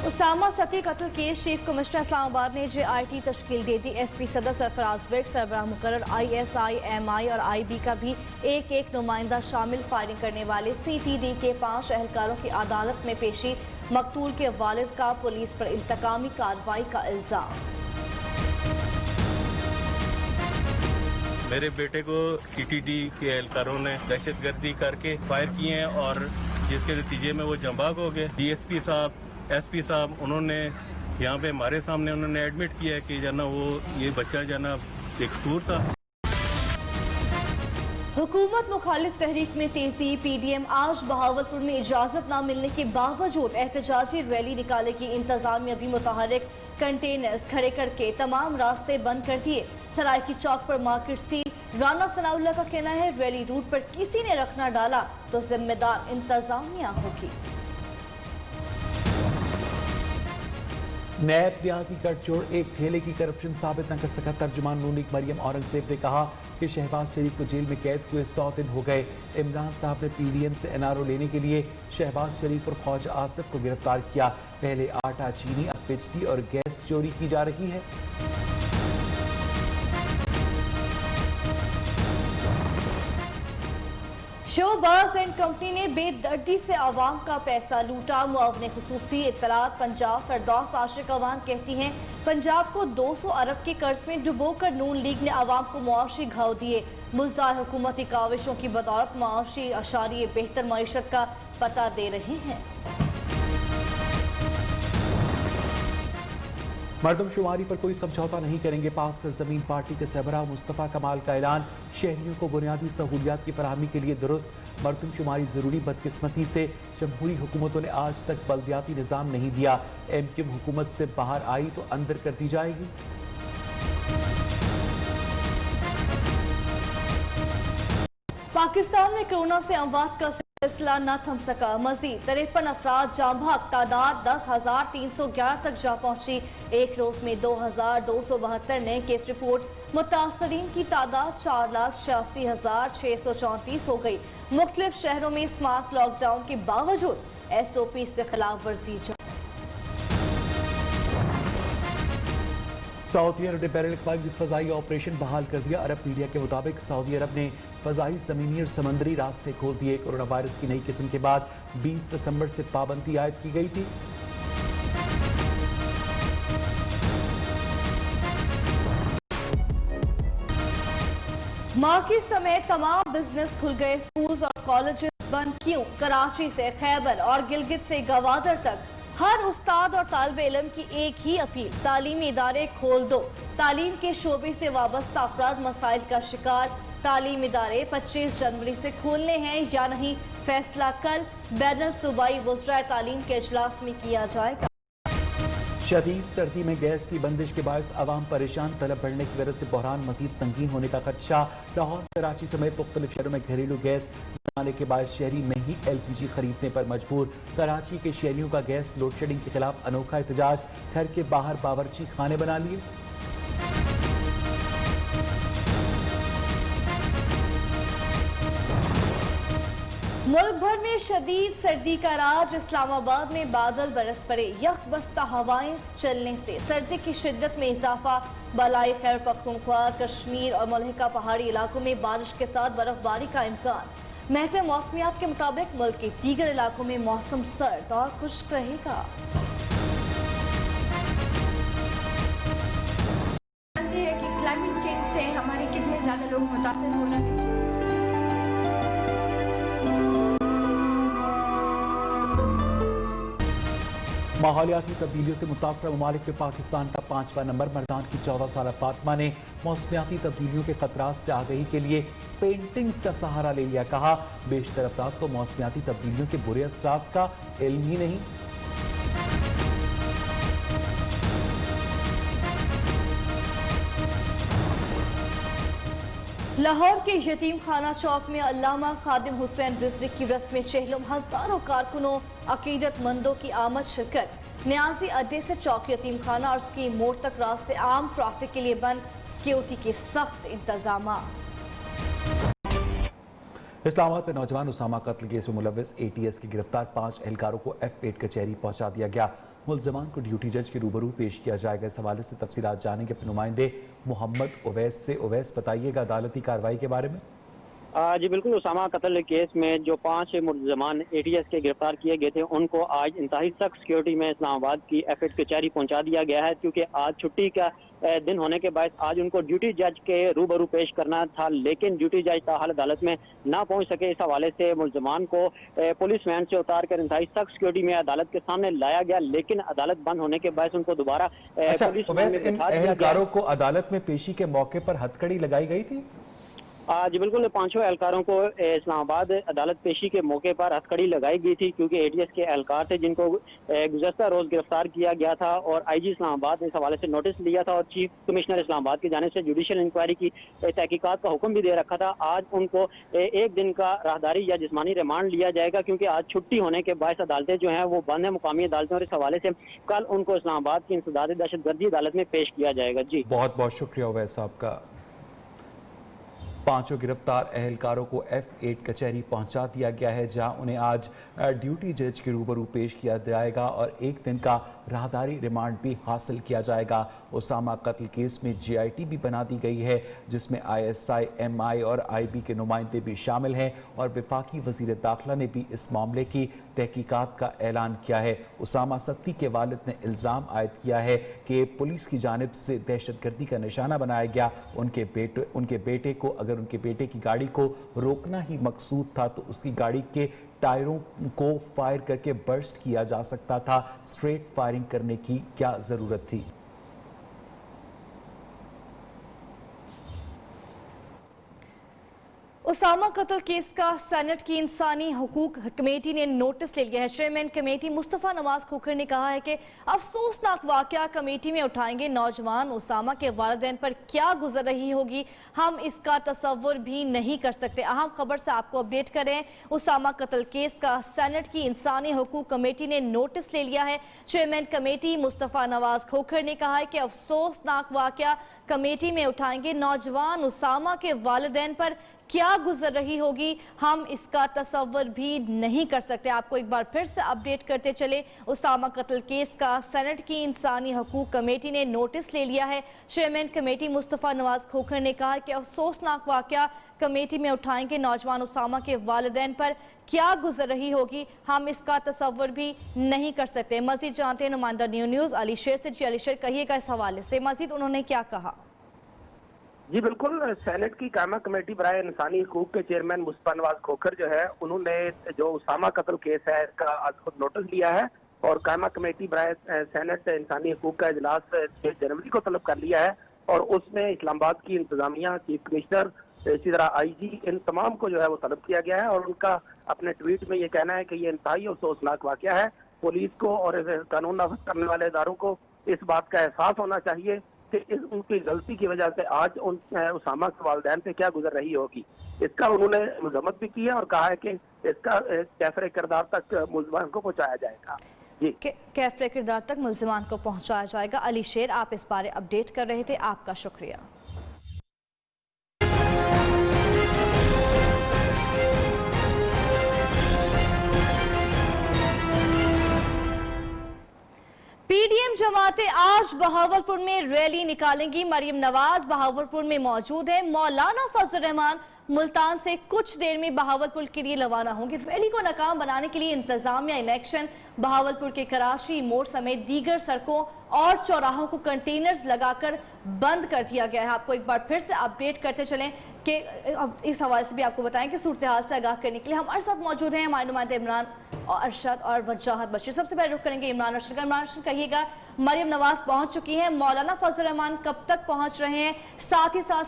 اسامہ ستی قتل case chief commissioner اسلام آباد نے JIT تشکیل دے دی۔ SP صدر سرفراز وگ، سربراہ مقرر ISI MI اور IB کا بھی ایک نمائندہ شامل۔ فائرنگ کرنے والے CTD کے 5 اہلکاروں کی عدالت میں پیشی۔ مقتول کے والد کا پولیس پر انتقامی کارروائی کا الزام۔ میرے بیٹے کو CTD کے اہلکاروں نے دہشت گردی کر کے فائر کیے ہیں اور جس کے نتیجے میں وہ جنباگ ہو گئے۔ DSP صاحب، SP صاحب انہوں نے یہاں پہ ہمارے سامنے انہوں نے ایڈمٹ کیا ہے کہ جانا یہ بچہ جانا بے قصور تھا۔ حکومت مخالف تحریک میں تیزی۔ PDM آج بہاولپور میں اجازت نہ ملنے کے باوجود احتجاجی ریلی نکالے گی۔ انتظامیہ بھی متحرک کنٹینرز کھڑے کر کے تمام راستے بند کر دیے۔ سرائے کی چوک پر مارکیٹ سیل۔ رانا ثناء اللہ کا کہنا ہے ریلی روٹ پر کسی نے رکھنا ڈالا تو ذمہ دار انتظامیہ ہوگی۔ نیب ریاضی گٹھ جوڑ ایک تھیلے کی کرپشن ثابت نہ کر سکا۔ ترجمان نون لیگ مریم اورنگزیب نے کہا کہ شہباز شریف کو جیل میں قید ہوئے 100 دن ہو گئے۔ عمران صاحب نے PDM سے NRO لینے کے لیے شہباز شریف اور خواجہ آصف کو گرفتار کیا۔ پہلے آٹا، چینی، اب بجلی اور گیس چوری کی جا رہی ہے۔ شوباز اینڈ کمپنی نے بے دردی سے عوام کا پیسہ لوٹا۔ معاون خصوصی اطلاعات پنجاب فردوس عاشق عوام کہتی ہیں پنجاب کو 200 ارب کے قرض میں ڈبو کر نون لیگ نے عوام کو معاشی گھاؤ دیے۔ مزدار حکومتی کاوشوں کی بدولت معاشی اشاریے بہتر معیشت کا پتہ دے رہے ہیں۔ مردم شماری پر کوئی سمجھوتا نہیں کریں گے۔ پاک سرزمین پارٹی کے سربراہ مصطفیٰ کمال کا اعلان۔ شہریوں کو بنیادی سہولیات کی فراہمی کے لیے درست مردم شماری ضروری۔ بدقسمتی سے جمہوری حکومتوں نے آج تک بلدیاتی نظام نہیں دیا۔ MQM حکومت سے باہر آئی تو اندر کر دی جائے گی۔ پاکستان میں کورونا سے اموات کا سلسلہ نہ تھم سکا۔ مزید 53 افراد جاں بحق، تعداد 10,311 تک جا پہنچی۔ ایک روز میں 2,272 نئے کیس رپورٹ۔ متاثرین کی تعداد 4,86,634 ہو گئی۔ مختلف شہروں میں سمارٹ لاک ڈاؤن کے باوجود SOP سے خلاف ورزی جاری۔ سعودی عرب نے بین الاقوامی فضائی آپریشن بحال کر دیا۔ عرب میڈیا کے مطابق سعودی عرب نے فضائی، زمینی اور سمندری راستے کھول دیے۔ کورونا وائرس کی نئی قسم کے بعد 20 دسمبر سے پابندی عائد کی گئی تھی۔ مارکیٹ سمیت تمام بزنس کھل گئے۔ سکولز اور کالجز بند کیوں؟ کراچی سے خیبر اور گلگت سے گوادر تک ہر استاد اور طالب علم کی ایک ہی اپیل، تعلیمی ادارے کھول دو۔ تعلیم کے شعبے سے وابستہ افراد مسائل کا شکار۔ تعلیم ادارے 25 جنوری سے کھولنے ہیں یا نہیں، فیصلہ کل بین الصوبائی وزرائے تعلیم کے اجلاس میں کیا جائے گا۔ شدید سردی میں گیس کی بندش کے باعث عوام پریشان۔ طلب بڑھنے کی وجہ سے بحران مزید سنگین ہونے کا خدشہ۔ لاہور، کراچی سمیت مختلف شہروں میں گھریلو گیس نہ آنے کے باعث شہری مہنگی LPG خریدنے پر مجبور۔ کراچی کے شہریوں کا گیس لوڈ شیڈنگ کے خلاف انوکھا احتجاج۔ گھر کے باہر باورچی خانے بنا لیے۔ ملک بھر میں شدید سردی کا راج۔ اسلام آباد میں بادل برس پڑے۔ یخ بستہ ہوائیں چلنے سے سردی کی شدت میں اضافہ۔ بالائی خیبر پختونخوا، کشمیر اور ملحقہ پہاڑی علاقوں میں بارش کے ساتھ برف باری کا امکان۔ محکمہ موسمیات کے مطابق ملک کے دیگر علاقوں میں موسم سرد اور خشک رہے گا۔ جانتے ہیں کہ کلائمیٹ چینج سے ہمارے کتنے زیادہ لوگ متاثر ہو رہے ہیں۔ ماحولیاتی تبدیلیوں سے متاثرہ ممالک میں پاکستان کا 5واں نمبر۔ مردان کی 14 سالہ فاطمہ نے موسمیاتی تبدیلیوں کے خطرات سے آگہی کے لیے پینٹنگز کا سہارا لے لیا۔ کہا بیشتر افراد کو موسمیاتی تبدیلیوں کے برے اثرات کا علم ہی نہیں۔ لاہور کے یتیم خانہ چوک میں علامہ خادم حسین رضوی کی رسم چہلم، ہزاروں کارکنوں عقیدت مندوں کی آمد شرکت۔ نیازی اڈے سے چوک یتیم خانہ اور اسکی موڑ تک راستے عام ٹریفک کے لیے بند، سیکیورٹی کے سخت انتظامات۔ اسلام آباد میں نوجوان اسامہ قتل کیس میں ملوث ATS کی گرفتار 5 اہلکاروں کو F8 کچہری پہنچا دیا گیا۔ मुल्ज़मान को ड्यूटी जज के रूबरू पेश किया जाएगा। इस हवाले से तफसीलात जानेंगे अपने नुमाइंदे मोहम्मद उवैस से। उवैस, बताइएगा अदालती कार्रवाई के बारे में। जी बिल्कुल, उसामा कत्ल केस में जो 5 मुल्ज़मान ATS के गिरफ्तार किए गए थे उनको आज इंतहाई सख्त सिक्योरिटी में इस्लामाबाद की FAT कचहरी पहुंचा दिया गया है, क्योंकि आज छुट्टी का दिन होने के बाद आज उनको ड्यूटी जज के रूबरू पेश करना था, लेकिन ड्यूटी जज ताहाल अदालत में ना पहुंच सके। इस हवाले से मुल्ज़मान को पुलिस वैन से उतार कर इंतहाई सख्त सिक्योरिटी में अदालत के सामने लाया गया, लेकिन अदालत बंद होने के बाद उनको दोबारा पुलिस वैन में इन एहलकारों को अदालत में पेशी के मौके पर हथकड़ी लगाई गई थी। जी बिल्कुल, 5 एहलकारों को इस्लामाबाद अदालत पेशी के मौके पर हथकड़ी लगाई गई थी, क्योंकि ATS के एहलकार थे जिनको गुज़श्ता रोज गिरफ्तार किया गया था और IG इस्लामाबाद ने इस हवाले से नोटिस लिया था और चीफ कमिश्नर इस्लामाबाद की जानिब से जुडिशल इंक्वायरी की तहकीकात का हुक्म भी दे रखा था। आज उनको 1 दिन का राहदारी या जिस्मानी रिमांड लिया जाएगा, क्योंकि आज छुट्टी होने के बाद अदालतें जो हैं वो बंद है, मुकामी अदालतें, और इस हवाले से कल उनको इस्लामाबाद की इंसदाद दहशतगर्दी अदालत में पेश किया जाएगा। जी बहुत बहुत शुक्रिया उवैस साहब का। 5 गिरफ्तार एहलकारों को FAT कचहरी पहुंचा दिया गया है, जहां उन्हें आज ड्यूटी जज के रूबरू पेश किया जाएगा और 1 दिन का राहदारी रिमांड भी हासिल किया जाएगा। उसामा कत्ल केस में GIT भी बना दी गई है, जिसमें ISI, MI और IB के नुमाइंदे भी शामिल हैं और वफाकी वजीर दाखिला ने भी इस मामले की तहकीकात का ऐलान किया है। उसामा सत्ती के वालिद ने इल्ज़ाम आयद किया है कि पुलिस की जानिब से दहशतगर्दी का निशाना बनाया गया। उनके बेटे को अगर उनके बेटे की गाड़ी को रोकना ही मकसूद था तो उसकी गाड़ी के टायरों को फायर करके बर्स्ट किया जा सकता था। स्ट्रेट फायरिंग करने की क्या जरूरत थी? उसामा कत्ल केस का सेनेट की इंसानी हुकूक कमेटी ने नोटिस ले लिया है। चेयरमैन कमेटी मुस्तफ़ा नवाज खोखर ने कहा है कि अफसोसनाक वाकया कमेटी में उठाएंगे। नौजवान उसामा के वालिदैन पर क्या गुजर रही होगी, हम इसका तसव्वुर भी नहीं कर सकते। अहम खबर से आपको अपडेट करें, उसामा कत्ल केस का सेनेट की इंसानी हुकूक कमेटी ने नोटिस ले लिया है। चेयरमैन कमेटी मुस्तफ़ा नवाज खोखर ने कहा है कि अफसोसनाक वाकया कमेटी में उठाएंगे। नौजवान उसामा के वालिदैन पर क्या गुजर रही होगी, हम इसका तसव्वुर भी नहीं कर सकते। आपको एक बार फिर से अपडेट करते चले, उसामा कत्ल केस का सेनेट की इंसानी हकूक कमेटी ने नोटिस ले लिया है। चेयरमैन कमेटी मुस्तफ़ा नवाज खोखर ने कहा कि अफसोसनाक वाकया कमेटी में उठाएंगे। नौजवान उसामा के वालिदैन पर क्या गुजर रही होगी, हम इसका तसव्वुर भी नहीं कर सकते। मजीद जानते हैं नुमाइंदा न्यूज़ अली शेर से। जी अली शेर, कहिएगा इस हवाले से मजीद उन्होंने क्या कहा? जी बिल्कुल, सेनेट की कायमा कमेटी बराए इंसानी हकूक के चेयरमैन मुस्तफ़ा नवाज खोखर जो है, उन्होंने जो उसामा कत्ल केस है इसका आज खुद नोटिस लिया है और कायमा कमेटी बराए सेनेट इंसानी हकूक का इजलास 6 जनवरी को तलब कर लिया है और उसमें इस्लामाबाद की इंतजामिया, चीफ कमिश्नर, इसी तरह IG, इन तमाम को जो है वो तलब किया गया है और उनका अपने ट्वीट में ये कहना है कि ये इंतहाई अफसोसनाक वाकया है। पुलिस को और कानून नाफिज करने वाले इदारों को इस बात का एहसास होना चाहिए कि उनकी गलती की वजह से आज उसामा के वालिदैन पे क्या गुजर रही होगी। इसका उन्होंने मजम्मत भी की है और कहा है कि इसका कैफरे किरदार तक मुल्ज़मान को पहुंचाया जाएगा। जी, कैफरे किरदार तक मुल्ज़मान को पहुंचाया जाएगा। अली शेर, आप इस बारे अपडेट कर रहे थे, आपका शुक्रिया। PDM जमातें आज बहावलपुर में रैली निकालेंगी। मरियम नवाज बहावलपुर में मौजूद है। मौलाना फजल रहमान मुल्तान से कुछ देर में बहावलपुर के लिए रवाना होंगे। रैली को नाकाम बनाने के लिए इंतजामिया इन एक्शन। बहावलपुर के कराची मोड़ समेत दीगर सड़कों और चौराहों को कंटेनर्स लगाकर बंद कर दिया गया है। आपको एक बार फिर से अपडेट करते चलें कि इस हवाले से भी आपको बताएं कि सूरत हाल से आगाह करने के लिए हमारे साथ मौजूद हैं हमारे नुमाइंदे इमरान और अरशद और वजाहत बशीर। सबसे पहले रुख करेंगे इमरान अरशद। इमरान अरशद, कहिएगा, मरियम नवाज पहुंच चुकी है, मौलाना फजल रहमान कब तक पहुंच रहे हैं, साथ ही साथ